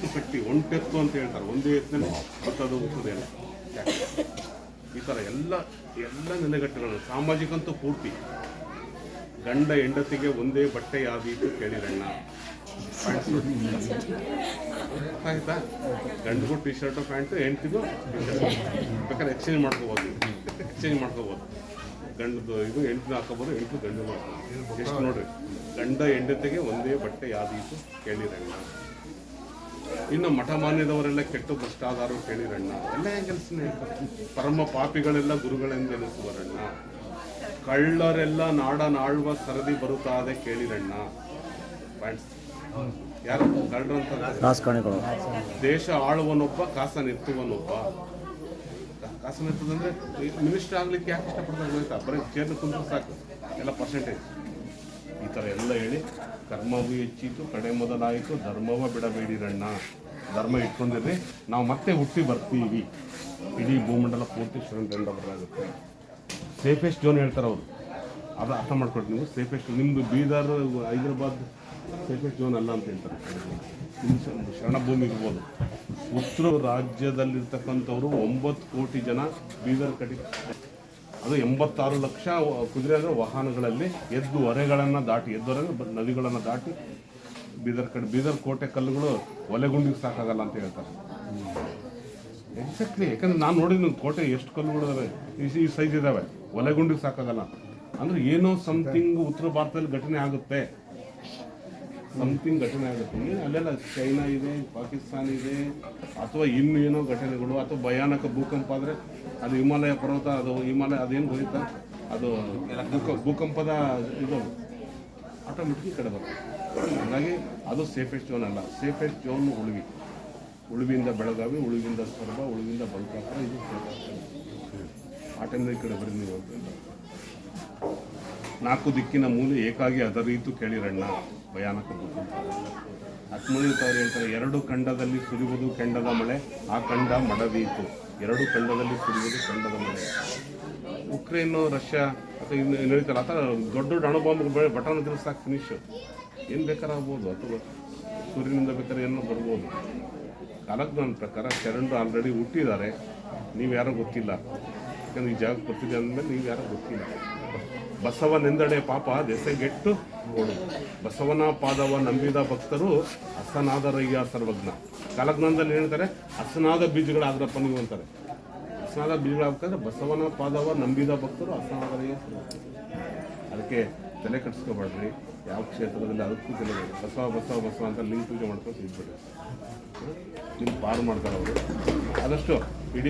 ಎತ್ತು ಕಟ್ಟಿ ಒಂಟೆತ್ತು ಅಂತ ಹೇಳ್ತಾರೆ, ಒಂದೇ ಎತ್ತಿನಲ್ಲಿ ಬರ್ತದು ಹೋಗ್ತದೆ. ಈ ಥರ ಎಲ್ಲ ನೆಲೆಗಟ್ಟುಗಳು ಸಾಮಾಜಿಕಂತೂ ಪೂರ್ತಿ. ಗಂಡ ಹೆಂಡತಿಗೆ ಒಂದೇ ಬಟ್ಟೆ ಯಾವ್ದೀತು ಕೇಳಿರಣ್ಣ. ಆಯ್ತಾ? ಗಂಡಿಗೂ ಟಿ ಶರ್ಟು ಪ್ಯಾಂಟು, ಹೆಂಡ್ತಿಗೂ ಬೇಕಾದ್ರೆ ಎಕ್ಸ್ಚೇಂಜ್ ಮಾಡ್ಕೋಬೋದು. ಗಂಡದು ಇದು ಹೆಂಡ್ತಿನ ಹಾಕೋಬೋದು, ಹೆಂಡ್ತಿ ಗಂಡು ಮಾಡ್ಕೋಬೋದು. ಎಷ್ಟು ನೋಡ್ರಿ, ಗಂಡ ಹೆಂಡತಿಗೆ ಒಂದೇ ಬಟ್ಟೆ ಯಾವ್ದೀತು ಕೇಳಿರಣ್ಣ. ಇನ್ನು ಮಠಮಾನ್ಯದವರೆಲ್ಲ ಕೆಟ್ಟು ಭ್ರಷ್ಟಾದಾರರು ಕೇಳಿರಣ್ಣ. ಎಲ್ಲ ಕೆಲಸನೇ ಹೇಳ್ತಾರೆ. ಪರಮ ಪಾಪಿಗಳೆಲ್ಲ ಗುರುಗಳೆಂದೆನಿಸುವರಣ್ಣ. ಕಳ್ಳರೆಲ್ಲ ನಾಡನಾಳುವ ಸರದಿ ಬರುತ್ತಾದೆ ಕೇಳಿರಣ್ಣ. ಯಾರು ಕಳ್ಳರು ಅಂತ? ದೇಶ ಆಳುವನೊಬ್ಬ, ಕಾಸನೆತ್ತುವನೊಬ್ಬ. ಕಾಸನೆತ್ತದಂದ್ರೆ ಮಿನಿಸ್ಟರ್ ಆಗ್ಲಿಕ್ಕೆ ಯಾಕೆ ಇಷ್ಟಪಡ್ತಾರೆ ಗೊತ್ತಾ? ಬರೀ ಚೇರ್ನ ಕುಂತ್ರೆ ಸಾಕು, ಎಲ್ಲ ಪರ್ಸೆಂಟೇಜ್. ಈ ಥರ ಎಲ್ಲ ಹೇಳಿ ಕರ್ಮವೂ ಹೆಚ್ಚಿತು, ಕಡೆ ಮೊದಲಾಯಿತು, ಧರ್ಮವ ಬಿಡಬೇಡಿರಣ್ಣ. ಧರ್ಮ ಇಟ್ಕೊಂಡಿರ್ರಿ, ನಾವು ಮತ್ತೆ ಹುಟ್ಟಿ ಬರ್ತೀವಿ. ಇಡೀ ಭೂಮಂಡಲ ಪೂರ್ತಿ ಶ್ರೀರಂಗ ಬರಲಾಗುತ್ತೆ. ಸೇಫೆಸ್ಟ್ ಝೋನ್ ಹೇಳ್ತಾರೆ ಅವರು, ಅದು ಅರ್ಥ ಮಾಡ್ಕೊಳ್ರಿ ನೀವು. ಸೇಫೆಸ್ಟ್ ನಿಮ್ಮದು ಬೀದರ್, ಹೈದರಾಬಾದ್ ಸೇಫೆಸ್ಟ್ ಝೋನ್ ಅಲ್ಲ ಅಂತ ಹೇಳ್ತಾರೆ. ನಿಮ್ಮ ಶರಣಭೂಮಿ ಇರ್ಬೋದು. ಉತ್ತರ ರಾಜ್ಯದಲ್ಲಿರ್ತಕ್ಕಂಥವ್ರು 9 ಕೋಟಿ ಜನ ಬೀದರ್ ಕಡೆ, ಅದು 86 ಲಕ್ಷ ಕುದುರೆ ಅಂದರೆ ವಾಹನಗಳಲ್ಲಿ ಎದ್ದು ಹೊರೆಗಳನ್ನು ದಾಟಿ, ನದಿಗಳನ್ನು ದಾಟಿ ಬೀದರ್ ಕೋಟೆ ಕಲ್ಲುಗಳು ಒಲೆಗುಂಡಿಗೆ ಸಾಕಾಗಲ್ಲ ಅಂತ ಹೇಳ್ತಾರೆ. ಎಕ್ಸಾಕ್ಟ್ಲಿ, ಯಾಕಂದ್ರೆ ನಾನು ನೋಡಿದ್ದೀನಿ ಕೋಟೆ ಎಷ್ಟು ಕಲ್ಲುಗಳು ಇದಾವೆ, ಈ ಸೈಜ್ ಇದ್ದಾವೆ, ಒಲೆಗುಂಡಿಗೆ ಸಾಕಾಗಲ್ಲ. ಅಂದರೆ ಏನೋ ಸಮಥಿಂಗ್ ಉತ್ತರ ಭಾರತದಲ್ಲಿ ಘಟನೆ ಆಗುತ್ತೆ, ಅಲ್ಲೆಲ್ಲ ಚೈನಾ ಇದೆ, ಪಾಕಿಸ್ತಾನ ಇದೆ, ಅಥವಾ ಇನ್ನೂ ಏನೋ ಘಟನೆಗಳು, ಅಥವಾ ಭಯಾನಕ ಭೂಕಂಪ ಆದರೆ ಅದು ಹಿಮಾಲಯ ಪರ್ವತ, ಅದು ಹಿಮಾಲಯ ಅದೇನು ಹೋಯ್ತಾ, ಅದು ಭೂಕಂಪದ ಇದು ಆಟೋಮೆಟಿಕ್ ಕಡೆ ಬರುತ್ತೆ. ಹಾಗಾಗಿ ಅದು ಸೇಫೆಸ್ಟ್ ಝೋನ್ ಅಲ್ಲ. ಸೇಫೆಸ್ಟ್ ಝೋನ್ ಉಳುವಿಯಿಂದ ಬೆಳಗಾವಿ, ಉಳುವಿಂದ ಸೊರಬ, ಉಳುವಿಂದ ಬಲ್ಕಾಪುರ, ಇದು ಆ ಟೈಮ್ನಲ್ಲಿ ಈ ಕಡೆ ಬರೀ ನೀವು ಅಂತ. 4 ದಿಕ್ಕಿನ ಮೂಲೆ ಏಕಾಗಿ ಅದರೀತು ಕೇಳಿರಣ್ಣ. ಭಯಾನಕ ಭೂಕಂಪ. ಆತ್ಮನೀತ ಅವ್ರು ಹೇಳ್ತಾರೆ, 2 ಖಂಡದಲ್ಲಿ ಸುರಿಯುವುದು ಕೆಂಡದ ಮಳೆ, ಆ ಖಂಡ ಮಡದೀತು. 2 ಖಂಡದಲ್ಲಿ ಸುರಿಯುವುದು ಕೆಂಡದ ಮಳೆ. ಉಕ್ರೇನು, ರಷ್ಯಾ ಅಥವಾ ಇನ್ನು ನಡೀತಾರೆ ಆ ಥರ ದೊಡ್ಡ ಅಣುಬಾಂಬ್ ಬಟನ್ ಇದ್ರೆ ಸಾಕು, ಫಿನಿಶ್. ಏನು ಬೇಕಾದ್ರೆ ಆಗ್ಬೋದು, ಅಥವಾ ಸೂರ್ಯನಿಂದ ಬೇಕಾದ್ರೆ ಏನೋ ಬರ್ಬೋದು. ಕಾಲಕ್ಕೆ ನನ್ನ ಪ್ರಕಾರ ಶರಣರು ಆಲ್ರೆಡಿ ಹುಟ್ಟಿದ್ದಾರೆ, ನೀವು ಯಾರೋ ಗೊತ್ತಿಲ್ಲ. ಯಾಕಂದ್ರೆ ಈ ಜಾಗಕ್ಕೆ ಬರ್ತಿದೆ ಅಂದಮೇಲೆ ನೀವು ಯಾರೋ ಗೊತ್ತಿಲ್ಲ. ಬಸವನೆಂದಡೆ ಪಾಪ ದೆಸೆಗೆಟ್ಟು ಓಡು. ಬಸವನ ಪಾದವ ನಂಬಿದ ಭಕ್ತರು ಅಸನಾದರಯ್ಯ ಸರ್ವಜ್ಞ. ಕಾಲಜ್ಞಾನದಲ್ಲಿ ಹೇಳ್ತಾರೆ, ಅಸನಾದ ಬೀಜಗಳಾದ್ರಪ್ಪ ನೀವು ಅಂತಾರೆ. ಅಸನಾದ ಬೀಜಗಳಾಗ್ತಂದ್ರೆ ಬಸವನ ಪಾದವ ನಂಬಿದ ಭಕ್ತರು ಅಸನಾದರಯ್ಯ ಸರ್ವಜ್ಞ. ಅದಕ್ಕೆ ತಲೆ ಕಟ್ಸ್ಕೊಬೇಡ್ರಿ. ಯಾವ ಕ್ಷೇತ್ರದಲ್ಲಿ ಅದಕ್ಕೂ ತಲೆ ಬಸವ ಅಂತ ಲಿಂಗ್ ಪೂಜೆ ಮಾಡ್ಕೊಂಡು ಇದ್ಬಿಡ್ರಿ. ನಿಮ್ಗೆ ಪಾರು ಮಾಡ್ತಾರೆ ಅವರು. ಆದಷ್ಟು ಇಡೀ